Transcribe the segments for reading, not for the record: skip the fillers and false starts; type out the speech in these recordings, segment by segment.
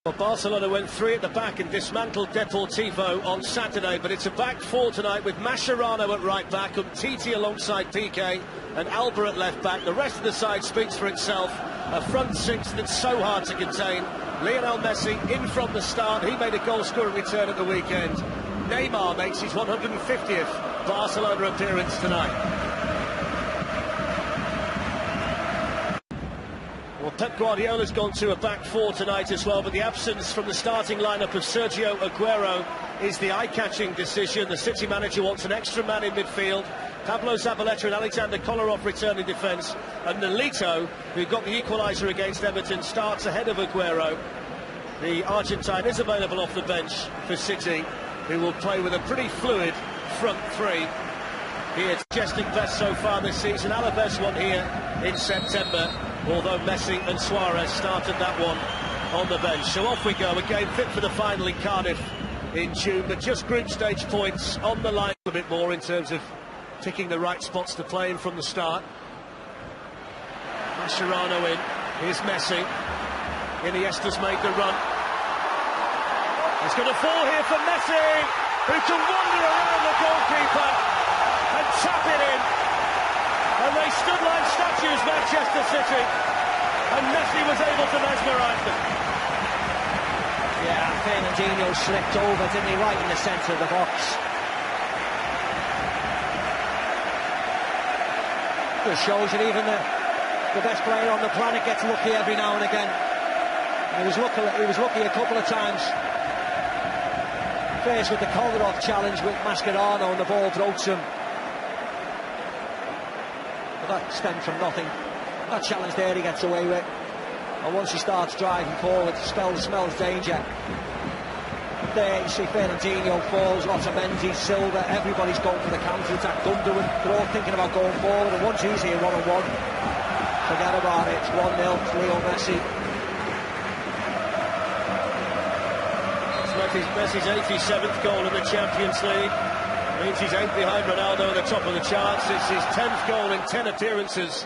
Well, Barcelona went 3 at the back and dismantled Deportivo on Saturday, but it's a back 4 tonight with Mascherano at right back, Umtiti alongside Piqué and Alba at left back. The rest of the side speaks for itself. A front six that's so hard to contain. Lionel Messi in from the start. He made a goal-scoring return at the weekend. Neymar makes his 150th Barcelona appearance tonight. Well, Pep Guardiola's gone to a back 4 tonight as well, but the absence from the starting lineup of Sergio Aguero is the eye-catching decision. The City manager wants an extra man in midfield. Pablo Zabaleta and Alexander Kolarov return in defence, and Nolito, who got the equaliser against Everton, starts ahead of Aguero. The Argentine is available off the bench for City, who will play with a pretty fluid front three. Here, suggesting best so far this season. Alaves won here in September, although Messi and Suarez started that one on the bench. So off we go, a game fit for the final in Cardiff in June, but just group stage points on the line a bit more in terms of ticking the right spots to play in from the start. Mascherano in, here's Messi. Iniesta's made the run. It's going to fall here for Messi, who can wander around the goalkeeper and tap it in. And they stood like statues, Manchester City, and Messi was able to mesmerise them. Yeah, Fernandinho slipped over, didn't he, right in the centre of the box. Just shows that even the best player on the planet gets lucky every now and again. He was lucky a couple of times. First with the Kolarov challenge with Mascherano and the ball broke him. But that stemmed from nothing. That challenge there he gets away with. And once he starts driving forward, smells danger. There you see Fernandinho falls, Otamendi, Silva, everybody's going for the counter-attack. Gundogan, they're all thinking about going forward, and once he's here one-on-one, forget about it, it's 1-0, it's Leo Messi. Messi's 87th goal in the Champions League. Means he's 8 behind Ronaldo at the top of the charts. It's his 10th goal in 10 appearances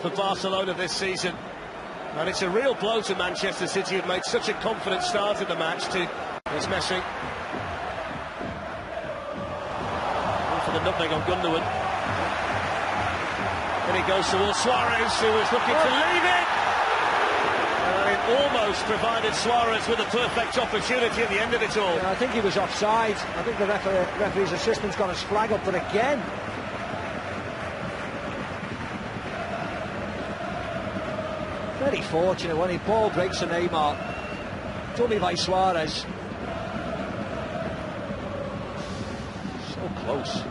for Barcelona this season. And it's a real blow to Manchester City, who've made such a confident start in the match. There's Messi. In for the nutmeg on Gundogan. Then he goes towards Suarez, who was looking to leave it. And it almost provided Suarez with a perfect opportunity at the end of it all. Yeah, I think he was offside. I think the referee's assistant's got his flag up, but again, very fortunate when the ball breaks to Neymar. Dummy by Suarez. So close.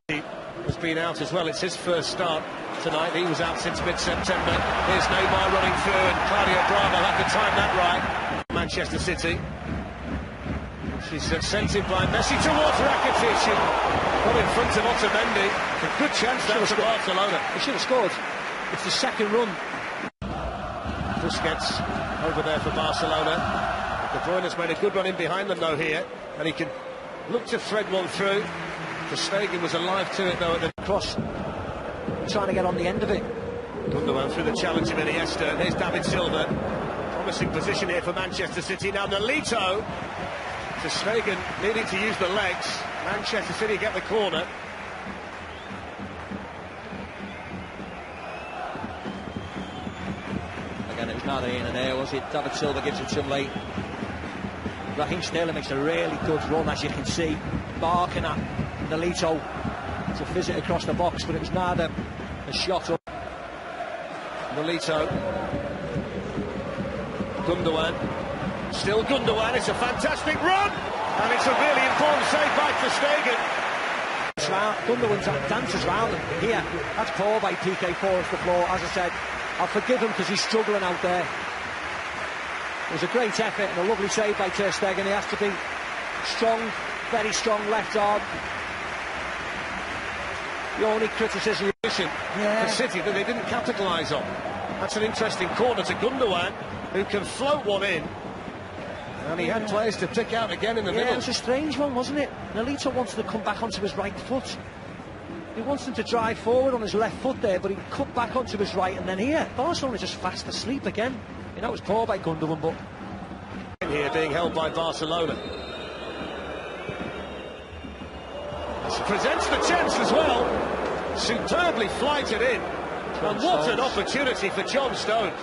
He has been out as well. It's his first start tonight. He was out since mid-September. Here's Neymar running through, and Claudio Bravo had to time that right. Manchester City. She's sent in by Messi towards Rakitic. Got in front of Otamendi. A good chance that was for Barcelona. He should have scored. It's the second run. Busquets over there for Barcelona. De Bruyne has made a good run in behind them though here, and he can look to thread one through. Ter Stegen was alive to it though at the cross, trying to get on the end of it. Gundogan through the challenge of Iniesta, and here's David Silva. Promising position here for Manchester City. Now Nolito. Ter Stegen needing to use the legs. Manchester City get the corner. Again, it was neither in and there, was it? David Silva gives it too late. Raheem Sterling makes a really good run, as you can see, barking at Nolito to fizz it across the box, but it was neither a shot up. Nolito. Gundogan. Still Gundogan, it's a fantastic run! And it's a really important save by Ter Stegen. Gundogan dances round him here. That's poor by Piqué, falls to the floor. As I said, I'll forgive him because he's struggling out there. It was a great effort and a lovely save by Ter Stegen. He has to be strong, very strong left arm. The only criticism for City that they didn't capitalise on. That's an interesting corner to Gundogan, who can float one in. And he had players to pick out again in the middle. Yeah, it was a strange one, wasn't it? Nolito wanted to come back onto his right foot. He wants him to drive forward on his left foot there, but he cut back onto his right, and then here, Barcelona just fast asleep again. You know, it was poor by Gundogan, but... Here being held by Barcelona. This presents the chance as well. Superbly flighted in. And what an opportunity for John Stones.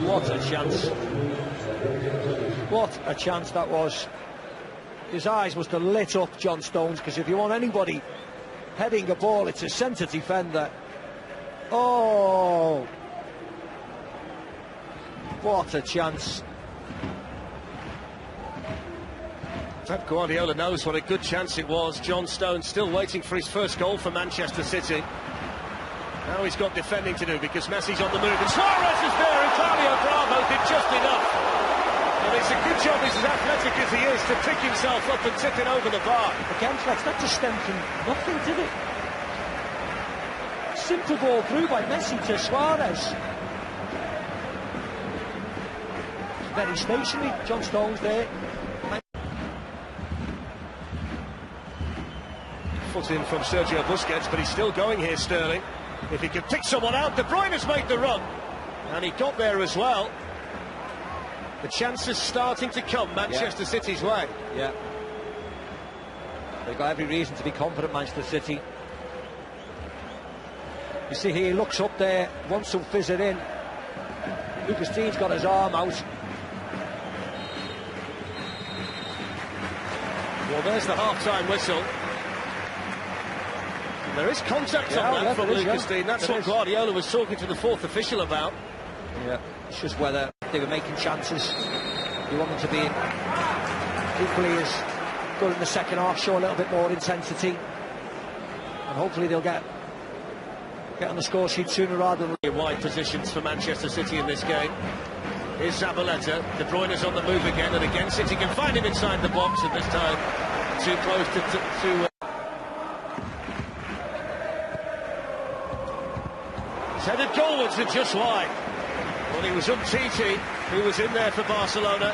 What a chance. What a chance that was. His eyes must have lit up, John Stones, because if you want anybody heading a ball, it's a centre defender. Oh, what a chance. Pep Guardiola knows what a good chance it was. John Stones still waiting for his first goal for Manchester City. Now he's got defending to do because Messi's on the move, and Suarez is there, and Claudio Bravo did just enough. And it's a good job, he's as athletic as he is, to pick himself up and tip it over the bar. Again, Flex, that just stemmed from nothing, did it? Simple ball through by Messi to Suarez. Very stationary, John Stones there. Foot in from Sergio Busquets, but he's still going here, Sterling. If he could pick someone out, De Bruyne has made the run, and he got there as well. The chance is starting to come Manchester City's way. Yeah. They've got every reason to be confident, Manchester City. You see here, he looks up there, wants to fizz it in. Lucas Dean's got his arm out. Well, there's the half-time whistle. There is contact on that from Lucas Dean. That's what Guardiola was talking to the fourth official about. Yeah, it's just whether they were making chances. You want them to be equally as good in the second half, show a little bit more intensity, and hopefully they'll get on the score sheet sooner rather than... Wide positions for Manchester City in this game. Here's Zabaleta. De Bruyne is on the move again, and again City can find him inside the box, and this time too close to He's headed goalwards and just wide. Well, he was Umtiti who was in there for Barcelona.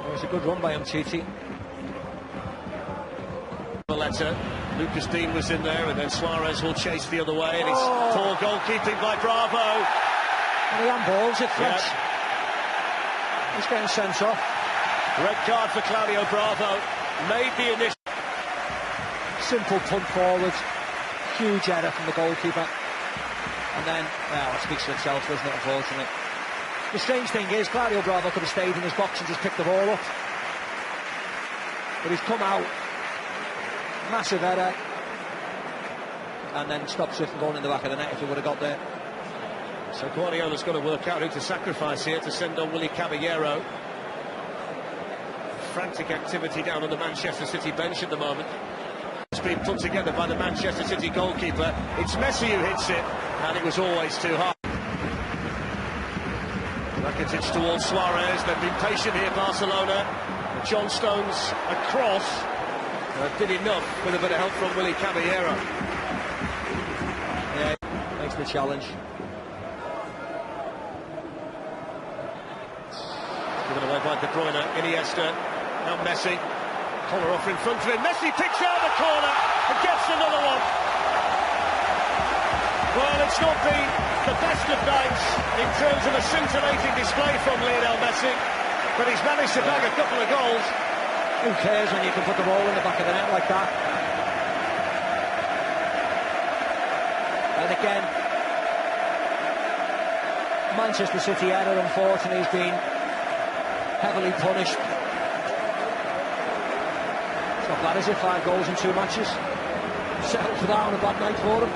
It was a good run by Umtiti. Valletta, Lucas Dean was in there, and then Suarez will chase the other way, and it's poor goalkeeping by Bravo. And he handballs it, French. He's getting sent off. Red card for Claudio Bravo. Made the initial. Simple punt forward. Huge error from the goalkeeper. And then, well, it speaks for itself, doesn't it, unfortunately. The strange thing is, Claudio Bravo could have stayed in his box and just picked the ball up. But he's come out. Massive error. And then stops it from going in the back of the net if he would have got there. So Guardiola's got to work out who to sacrifice here to send on Willy Caballero. Frantic activity down on the Manchester City bench at the moment. It's been put together by the Manchester City goalkeeper. It's Messi who hits it, and it was always too hard. Rakitic towards Suarez. They've been patient here, Barcelona. John Stones across. Did enough with a bit of help from Willy Caballero. Yeah, makes the challenge. Given away by De Bruyne, Iniesta. Now Messi, collar off in front of him. Messi picks out the corner and gets another one. Well, it's not been the best of nights in terms of a scintillating display from Lionel Messi, but he's managed to bag a couple of goals. Who cares when you can put the ball in the back of the net like that? And again, Manchester City error, unfortunately, has been heavily punished. It's not bad, is it? 5 goals in 2 matches. Settled for that on a bad night for him.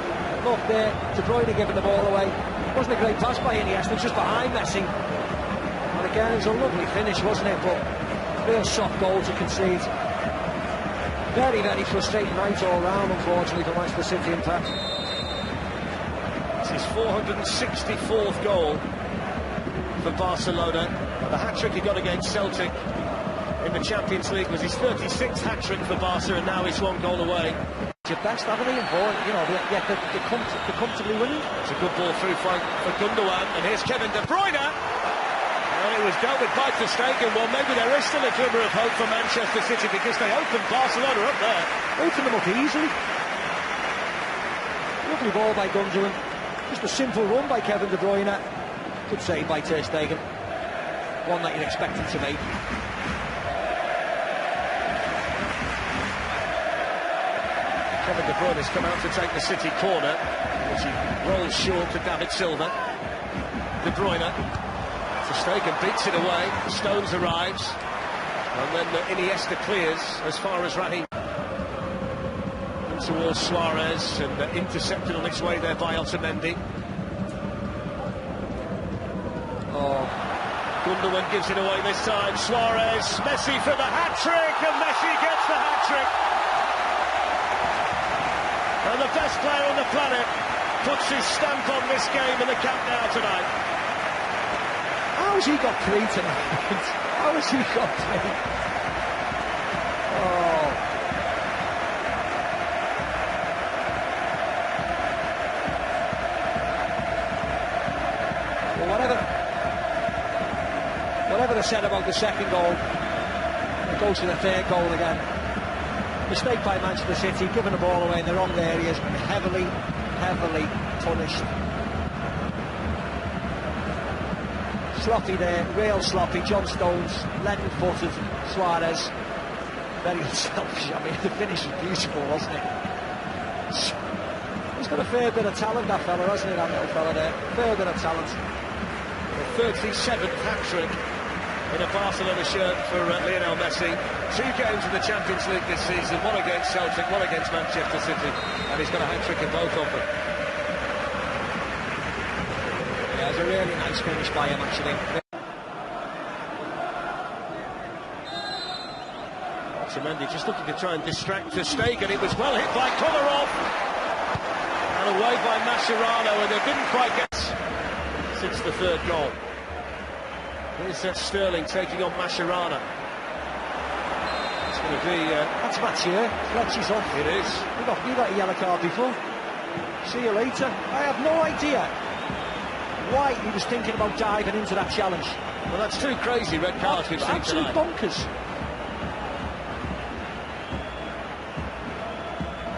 Look there, De Bruyne giving the ball away. It wasn't a great pass by Iniesta, it was just behind Messi. And again, it was a lovely finish, wasn't it? But real soft goal to concede. Very, very frustrating night all round, unfortunately, for Manchester City, in fact. It's his 464th goal for Barcelona. The hat-trick he got against Celtic in the Champions League was his 36th hat-trick for Barca, and now he's 1 goal away. It's your best, haven't he? You know, they're comfortably winning. It's a good ball through for Gundogan, and here's Kevin De Bruyne. Well, it was dealt with by Ter Stegen. Well, maybe there is still a glimmer of hope for Manchester City because they opened Barcelona up there. Opened them up easily. Lovely ball by Gundogan. Just a simple run by Kevin De Bruyne. Good save by Ter Stegen. One that you'd expect him to make. Kevin De Bruyne has come out to take the City corner, which he rolls short to David Silva. De Bruyne. Ter Stegen beats it away. Stones arrives. And then Iniesta clears as far as Raheem. Towards Suarez and intercepted on its way there by Otamendi. Oh, Gundogan gives it away this time. Suarez, Messi for the hat-trick, and Messi gets the hat-trick. And the best player on the planet puts his stamp on this game in the Camp Nou tonight. How has he got 3 tonight? How has he got 3? Oh. Whatever they said about the second goal, it goes to the third goal again. Mistake by Manchester City, giving the ball away in the wrong areas, and heavily punished. Sloppy there, real sloppy. John Stones, leaden-footed. Suarez, very unselfish. I mean, the finish is beautiful, wasn't it? He's got a fair bit of talent, that fella, hasn't he, that little fella there? Fair bit of talent. The 37th hat-trick in a Barcelona shirt for Lionel Messi. 2 games in the Champions League this season, one against Celtic, one against Manchester City, and he's got a hat-trick in both of them. Yeah, it was a really nice finish by him, actually. Otamendi just looking to try and distract Ter Stegen. It was well hit by Kolarov, and away by Mascherano, and they didn't quite get since the third goal. Here's Sterling taking on Mascherano. It's going to be... That's Mathieu. Fletcher's off. It is. You got a yellow card before. See you later. I have no idea why he was thinking about diving into that challenge. Well, that's 2 crazy red cards we've seen absolute tonight. Bonkers.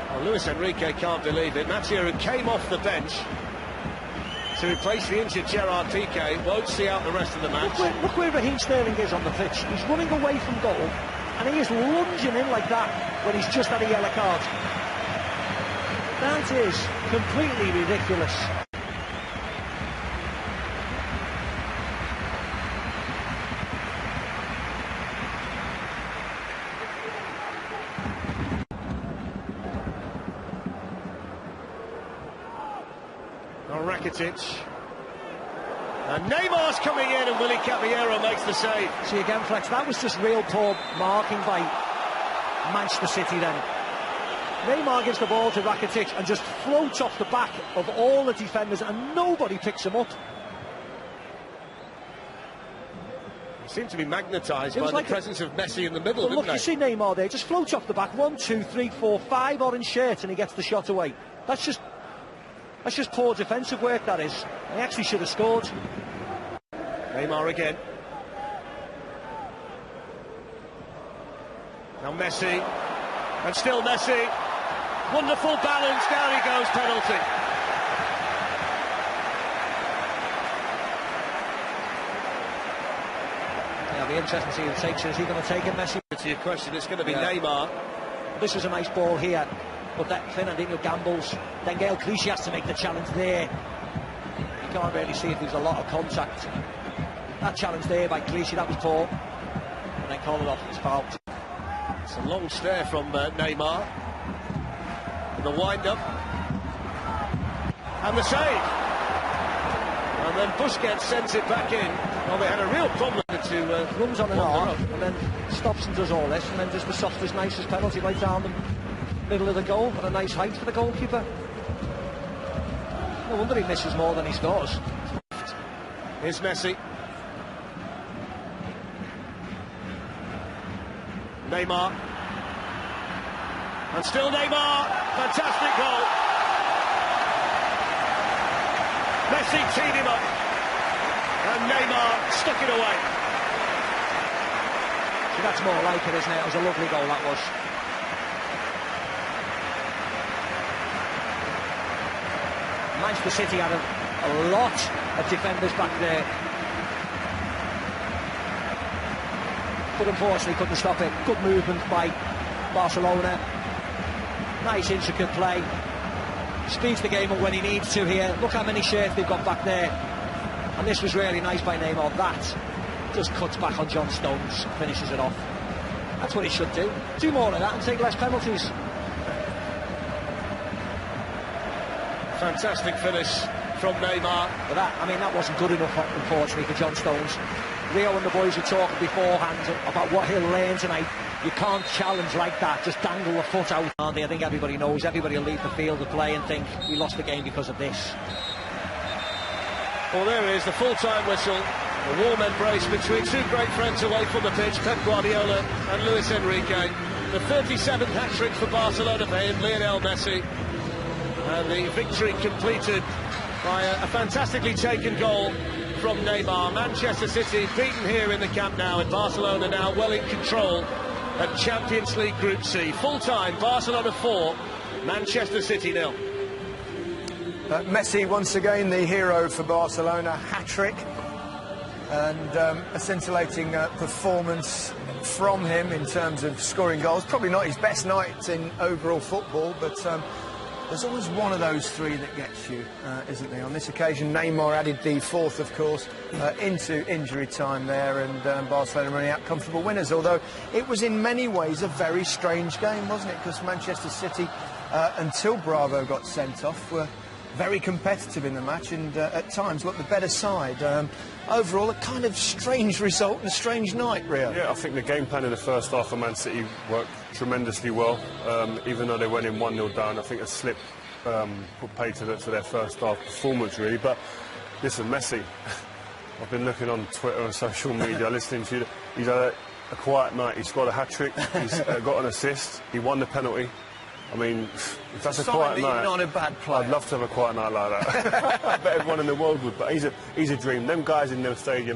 Well, Luis Enrique can't believe it. Mathieu, who came off the bench to replace the injured Gerard Piqué, won't see out the rest of the match. Look where Raheem Sterling is on the pitch. He's running away from goal, and he is lunging in like that when he's just had a yellow card. That is completely ridiculous. Rakitic. And Neymar's coming in, and Willy Caballero makes the save. See again, Flex, that was just real poor marking by Manchester City then. Neymar gives the ball to Rakitic and just floats off the back of all the defenders, and nobody picks him up. He seemed to be magnetised by the presence of Messi in the middle, well, look, you see Neymar there, just floats off the back. 1, 2, 3, 4, 5 orange shirts, and he gets the shot away. That's just poor defensive work, that is. He actually should have scored. Neymar again. Now Messi. And still Messi. Wonderful balance. Down he goes. Penalty. Yeah, it'll be interesting to see who takes it. Is he going to take it, Messi? To your question, it's going to be Neymar. This is a nice ball here. But that Fernandinho gambles. Then Gael Clichy has to make the challenge there. You can't really see if there's a lot of contact. That challenge there by Clichy, that was poor. And then Kolarov is fouled. It's a long stare from Neymar. The wind-up. And the save. And then Busquets sends it back in. Well, they had a real problem to... runs on and off, and then stops and does all this, and then does the softest, nicest penalty right down the middle of the goal, at a nice height for the goalkeeper. No wonder he misses more than he scores. Here's Messi. Neymar. And still Neymar. Fantastic goal. Messi teed him up. And Neymar stuck it away. So that's more like it, isn't it? It was a lovely goal, that was. Manchester City had a lot of defenders back there, but unfortunately couldn't stop it. Good movement by Barcelona. Nice intricate play. Speeds the game up when he needs to here. Look how many shirts they've got back there. And this was really nice by Neymar. That just cuts back on John Stones, finishes it off. That's what he should do. Do more of that and take less penalties. Fantastic finish from Neymar. But that wasn't good enough, unfortunately, for John Stones. Rio and the boys were talking beforehand about what he'll learn tonight. You can't challenge like that, just dangle the foot out. I think everybody knows, everybody will leave the field of play and think we lost the game because of this. Well, there is the full-time whistle. A warm embrace between two great friends away from the pitch, Pep Guardiola and Luis Enrique. The 37th hat-trick for Barcelona for him, Lionel Messi. And the victory completed by a fantastically taken goal from Neymar. Manchester City beaten here in the Camp Nou, and Barcelona now well in control at Champions League Group C. Full-time, Barcelona 4, Manchester City 0. Messi once again the hero for Barcelona, hat-trick, and a scintillating performance from him in terms of scoring goals. Probably not his best night in overall football, but there's always one of those three that gets you, isn't there? On this occasion, Neymar added the fourth, of course, into injury time there, and Barcelona running out comfortable winners, although it was in many ways a very strange game, wasn't it? Because Manchester City, until Bravo got sent off, were very competitive in the match and at times looked the better side. Overall, a kind of strange result and a strange night, Rio. Yeah, I think the game plan in the first half for Man City worked tremendously well. Even though they went in 1-0 down, I think a slip put pay to their first half performance, really. But listen, Messi, I've been looking on Twitter and social media, listening to you. He's had a quiet night. He scored a hat-trick, he's got an assist, he won the penalty. I mean, if that's a quiet night, not a bad player. I'd love to have a quiet night like that. I bet everyone in the world would, but he's a dream. Them guys in them stadium.